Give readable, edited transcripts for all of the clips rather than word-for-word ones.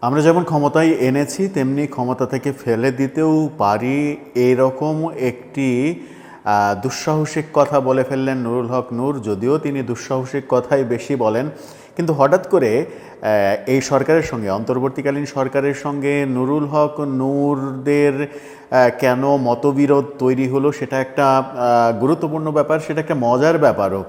আমরা যেমন ক্ষমতায় এনেছি তেমনি ক্ষমতা থেকে ফেলে দিতেও পারি, এরকম একটি দুঃসাহসিক কথা বলে ফেললেন নুরুল হক নূর। যদিও তিনি দুঃসাহসিক কথাই বেশি বলেন, কিন্তু হঠাৎ করে এই সরকারের সঙ্গে, অন্তর্বর্তীকালীন সরকারের সঙ্গে নুরুল হক নূরদের কেন মতবিরোধ তৈরি হলো সেটা একটা গুরুত্বপূর্ণ ব্যাপার, সেটা একটা মজার ব্যাপারও।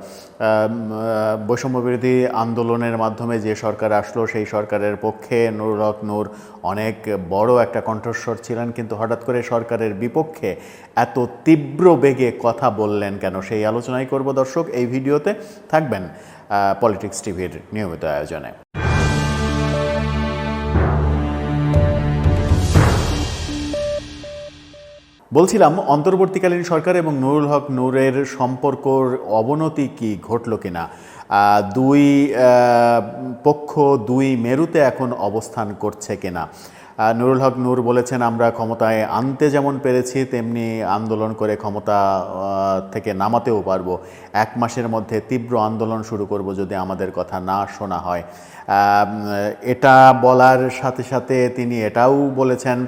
বৈষম্যবিরোধী আন্দোলনের মাধ্যমে যে সরকার আসলো সেই সরকারের পক্ষে নুরুল হক নূর অনেক বড় একটা কণ্ঠস্বর ছিলেন, কিন্তু হঠাৎ করে সরকারের বিপক্ষে এত তীব্র বেগে কথা বললেন কেন, সেই আলোচনাই করব দর্শক এই ভিডিওতে। থাকবেন পলিটিক্স টিভির নিয়মিত আয়োজনে। বলছিলাম, অন্তর্বর্তীকালীন সরকার এবং নুরুল হক নূরের সম্পর্কর অবনতি কি ঘটল কিনা। দুই পক্ষ দুই মেরুতে এখন অবস্থান করছে কিনা। নুরুল হক নূর বলেছেন, আমরা ক্ষমতায় আনতে যেমন পেরেছি তেমনি আন্দোলন করে ক্ষমতা থেকে নামাতেও পারবো। 1 মাসের মধ্যে তীব্র আন্দোলন শুরু করব যদি আমাদের কথা না শোনা হয়। এটা বলার সাথে সাথে তিনি এটাও বলেছেন,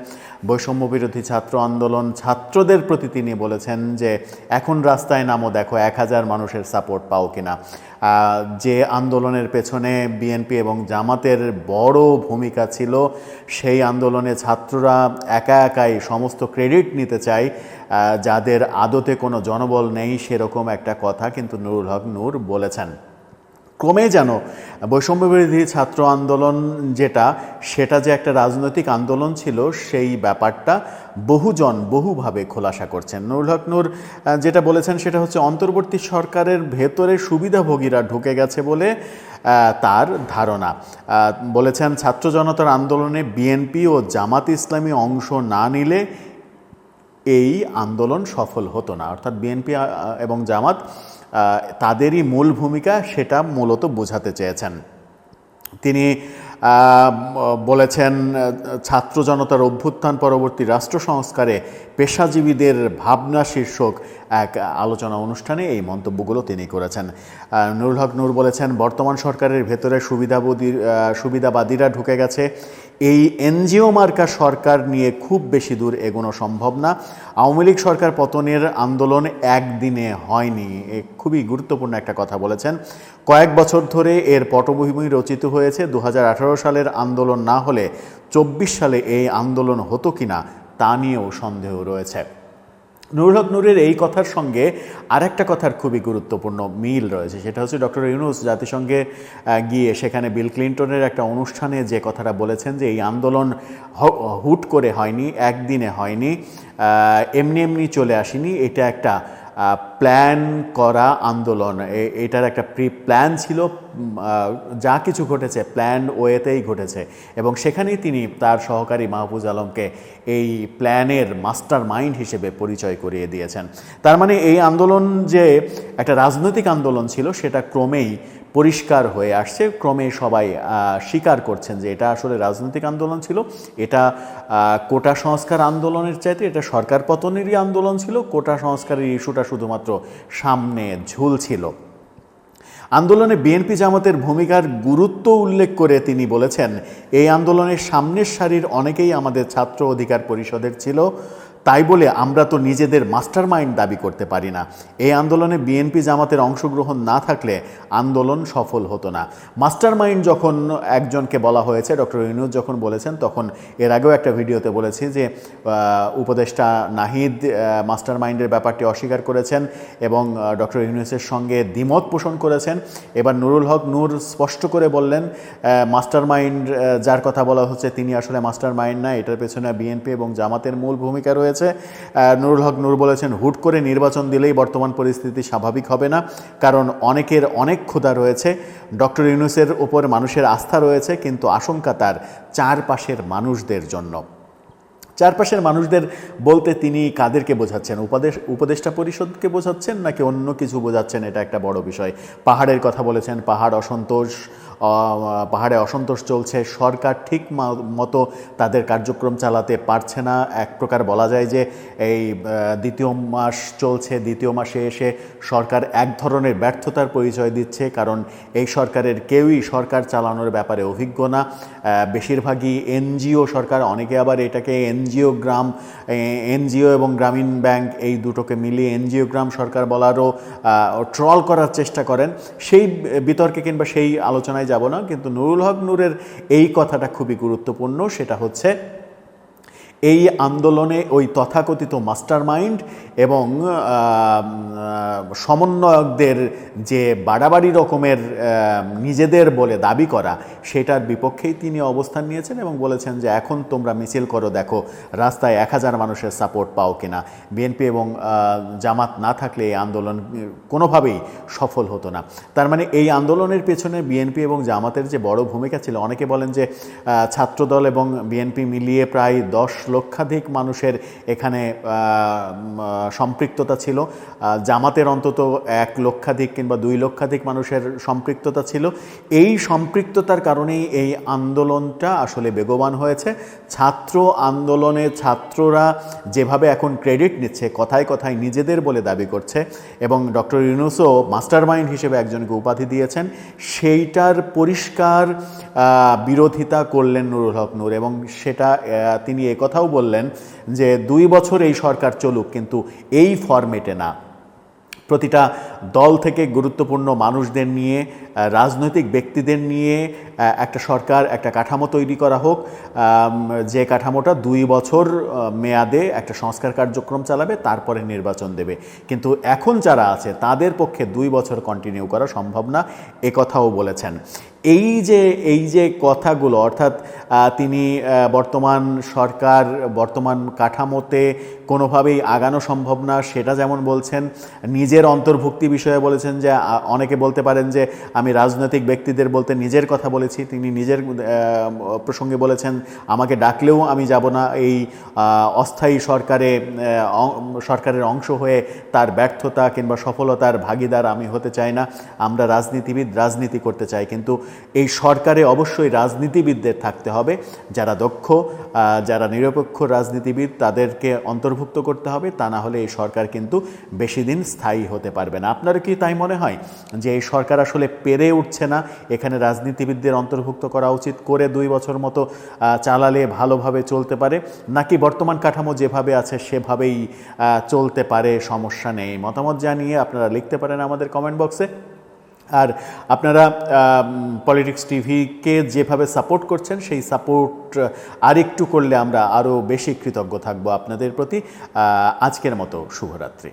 বৈষম্যবিরোধী ছাত্র আন্দোলন ছাত্রদের প্রতি তিনি বলেছেন যে এখন রাস্তায় নামো, দেখো 1000 মানুষের সাপোর্ট পাও কিনা। যে আন্দোলনের পেছনে বিএনপি এবং জামাতের বড় ভূমিকা ছিল, সেই আন্দোলনে ছাত্ররা একা একাই সমস্ত ক্রেডিট নিতে চায়, যাদের আদতে কোনো জনবল নেই, সেরকম একটা কথা কিন্তু নুরুল হক নূর বলেছেন। ক্রমে যেন বৈষম্যবিরোধী ছাত্র আন্দোলন সেটা যে একটা রাজনৈতিক আন্দোলন ছিল, সেই ব্যাপারটা বহুভাবে খোলাসা করছেন। নুরুল হক নূর যেটা বলেছেন সেটা হচ্ছে, অন্তর্বর্তী সরকারের ভেতরে সুবিধাভোগীরা ঢুকে গেছে বলে তার ধারণা। বলেছেন, ছাত্র জনতার আন্দোলনে বিএনপি ও জামাত ইসলামী অংশ না নিলে এই আন্দোলন সফল হতো না। অর্থাৎ বিএনপি এবং জামাত তাদেরই মূল ভূমিকা, সেটা মূলত বোঝাতে চেয়েছেন তিনি। বলেছেন, ছাত্র জনতার অভ্যুত্থান পরবর্তী রাষ্ট্র সংস্কারে পেশাজীবীদের ভাবনা শীর্ষক এক আলোচনা অনুষ্ঠানে এই মন্তব্যগুলো তিনি করেছেন। নুরুল হক নূর বলেছেন, বর্তমান সরকারের ভেতরে সুবিধাবাদীরা ঢুকে গেছে। এই এনজিও মার্কা সরকার নিয়ে খুব বেশি দূর এগোনো সম্ভব না। আওয়ামী লীগ সরকার পতনের আন্দোলন একদিনে হয়নি। খুবই গুরুত্বপূর্ণ একটা কথা বলেছেন। কয়েক বছর ধরে এর পটভূমি রচিত হয়েছে। 2018 সালের আন্দোলন না হলে 24 সালে এই আন্দোলন হতো কিনা তা নিয়েও সন্দেহ রয়েছে। নুরুল হক নূরের এই কথার সঙ্গে আরেকটা কথার খুবই গুরুত্বপূর্ণ মিল রয়েছে, সেটা হচ্ছে ডক্টর ইউনূস জাতিসংঘে গিয়ে সেখানে বিল ক্লিন্টনের একটা অনুষ্ঠানে যে কথাটা বলেছেন যে এই আন্দোলন হুট করে হয়নি, একদিনে হয়নি, এমনি এমনি চলে আসেনি, এটা একটা প্ল্যান করা আন্দোলন, এটার একটা প্ল্যান ছিল। যা কিছু ঘটেছে প্ল্যান ওয়েতেই ঘটেছে, এবং সেখানেই তিনি তার সহকারী মাহফুজ আলমকে এই প্ল্যানের মাস্টার মাইন্ড হিসেবে পরিচয় করিয়ে দিয়েছেন। তার মানে এই আন্দোলন যে একটা রাজনৈতিক আন্দোলন ছিল সেটা ক্রমেই পরিষ্কার হয়ে আসছে। ক্রমে সবাই স্বীকার করছেন যে এটা আসলে রাজনৈতিক আন্দোলন ছিল। এটা কোটা সংস্কার আন্দোলনের চাইতে এটা সরকার পতনেরই আন্দোলন ছিল। কোটা সংস্কারের ইস্যুটা শুধুমাত্র সামনে ঝুলছিল। আন্দোলনে বিএনপি জামাতের ভূমিকার গুরুত্ব উল্লেখ করে তিনি বলেছেন, এই আন্দোলনের সামনের সারির অনেকেই আমাদের ছাত্র অধিকার পরিষদের ছিল, তাই বলে আমরা তো নিজেদের মাস্টার মাইন্ড দাবি করতে পারি না। এই আন্দোলনে বিএনপি জামাতের অংশগ্রহণ না থাকলে আন্দোলন সফল হতো না। মাস্টার মাইন্ড যখন একজনকে বলা হয়েছে, ডক্টর ইউনূস যখন বলেছেন, তখন এর আগেও একটা ভিডিওতে বলেছি যে উপদেষ্টা নাহিদ মাস্টার মাইন্ডের ব্যাপারটি অস্বীকার করেছেন এবং ডক্টর ইউনূসের সঙ্গে দ্বিমত পোষণ করেছেন। এবার নুরুল হক নূর স্পষ্ট করে বললেন, মাস্টার মাইন্ড যার কথা বলা হচ্ছে তিনি আসলে মাস্টার মাইন্ড না, এটার পেছনে বিএনপি এবং জামাতের মূল ভূমিকা রয়েছে। নুরুল হক নূর বলেছেন, হুট করে নির্বাচন দিলেই বর্তমান পরিস্থিতি স্বাভাবিক হবে না, কারণ অনেকের অনেক ক্ষুধা রয়েছে। ডক্টর ইউনূসের উপর মানুষের আস্থা রয়েছে, কিন্তু আশঙ্কা তার চারপাশের মানুষদের জন্য। চারপাশের মানুষদের বলতে তিনি কাদেরকে বোঝাচ্ছেন? উপদেষ্টা পরিষদকে বোঝাচ্ছেন নাকি অন্য কিছু বোঝাচ্ছেন, এটা একটা বড় বিষয়। পাহাড়ের কথা বলেছেন, পাহাড়ে অসন্তোষ চলছে, সরকার ঠিক মতো তাদের কার্যক্রম চালাতে পারছে না। এক প্রকার বলা যায় যে এই দ্বিতীয় মাস চলছে, দ্বিতীয় মাসে এসে সরকার এক ধরনের ব্যর্থতার পরিচয় দিচ্ছে, কারণ এই সরকারের কেউই সরকার চালানোর ব্যাপারে অভিজ্ঞ না। বেশিরভাগই এনজিও সরকার, অনেকে আবার এটাকে এনজিও এবং গ্রামীণ ব্যাংক এই দুটোকে মিলিয়ে এনজিও গ্রাম সরকার বলারও ট্রল করার চেষ্টা করেন। সেই বিতর্কে কিংবা সেই আলোচনায় যাব না, কিন্তু নুরুল হক নূরের এই কথাটা খুবই গুরুত্বপূর্ণ। সেটা হচ্ছে এই আন্দোলনে ওই তথাকথিত মাস্টারমাইন্ড এবং সমন্বয়কদের যে বাড়াবাড়ি রকমের নিজেদের বলে দাবি করা, সেটার বিপক্ষেই তিনি অবস্থান নিয়েছেন এবং বলেছেন যে এখন তোমরা মিছিল করো, দেখো রাস্তায় 1000 মানুষের সাপোর্ট পাও কিনা। বিএনপি এবং জামাত না থাকলে এই আন্দোলন কোনোভাবেই সফল হতো না। তার মানে এই আন্দোলনের পেছনে বিএনপি এবং জামাতের যে বড় ভূমিকা ছিল। অনেকে বলেন যে ছাত্রদল এবং বিএনপি মিলিয়ে প্রায় 10 লক্ষাধিক মানুষের এখানে সম্পৃক্ততা ছিল। জামাতের অন্তত 1 লক্ষাধিক কিংবা 2 লক্ষাধিক মানুষের সম্পৃক্ততা ছিল। এই সম্পৃক্ততার কারণেই এই আন্দোলনটা আসলে বেগবান হয়েছে। ছাত্র আন্দোলনে ছাত্ররা যেভাবে এখন ক্রেডিট নিচ্ছে, কথায় কথায় নিজেদের বলে দাবি করছে, এবং ডক্টর ইউনূসও মাস্টারমাইন্ড হিসেবে একজনকে উপাধি দিয়েছেন, সেইটার পরিষ্কার বিরোধিতা করলেন নুরুল হক নূর। এবং সেটা তিনি একথাও বললেন যে 2 বছর এই সরকার চলুক, কিন্তু এই ফরম্যাটে না। প্রতিটা দল থেকে গুরুত্বপূর্ণ মানুষদের নিয়ে, রাজনৈতিক ব্যক্তিদের নিয়ে একটা সরকার, একটা কাঠামো তৈরি করা হোক, যে কাঠামোটা 2 বছর মেয়াদে একটা সংস্কার কার্যক্রম চালাবে, তারপরে নির্বাচন দেবে। কিন্তু এখন যারা আছে তাদের পক্ষে 2 বছর কন্টিনিউ করা সম্ভব না, একথাও বলেছেন। এই যে কথাগুলো, অর্থাৎ তিনি বর্তমান কাঠামোতে কোনোভাবেই আগানো সম্ভব না সেটা যেমন বলছেন, নিজের অন্তর্ভুক্তি বিষয়ে বলেছেন যে অনেকে বলতে পারেন যে আমি রাজনৈতিক ব্যক্তিদের বলতে নিজের কথা বলেছি। তিনি নিজের প্রসঙ্গে বলেছেন আমাকে ডাকলেও আমি যাব না, এই অস্থায়ী সরকারের অংশ হয়ে তার ব্যর্থতা কিংবা সফলতার ভাগিদার আমি হতে চাই না। আমরা রাজনীতিবিদ, রাজনীতি করতে চাই, কিন্তু এই সরকারে অবশ্যই রাজনীতিবিদদের থাকতে হবে, যারা দক্ষ, যারা নিরপেক্ষ রাজনীতিবিদ, তাদেরকে অন্তর্ভুক্ত করতে হবে। তা না হলে এই সরকার কিন্তু বেশি দিন স্থায়ী হতে পারবে না। আপনার কি তাই মনে হয় যে এই সরকার আসলে পেরে উঠছে না, এখানে রাজনীতিবিদদের অন্তর্ভুক্ত করা উচিত, করে 2 বছর মতো চালালে ভালোভাবে চলতে পারে, নাকি বর্তমান কাঠামো যেভাবে আছে সেভাবেই চলতে পারে, সমস্যা নেই? মতামত জানিয়ে আপনারা লিখতে পারেন আমাদের কমেন্ট বক্সে। আর আপনারা পলিটিক্স টিভিকে যেভাবে সাপোর্ট করছেন, সেই সাপোর্ট আরেকটু করলে আমরা আরও বেশি কৃতজ্ঞ থাকবো আপনাদের প্রতি। আজকের মতো শুভরাত্রি।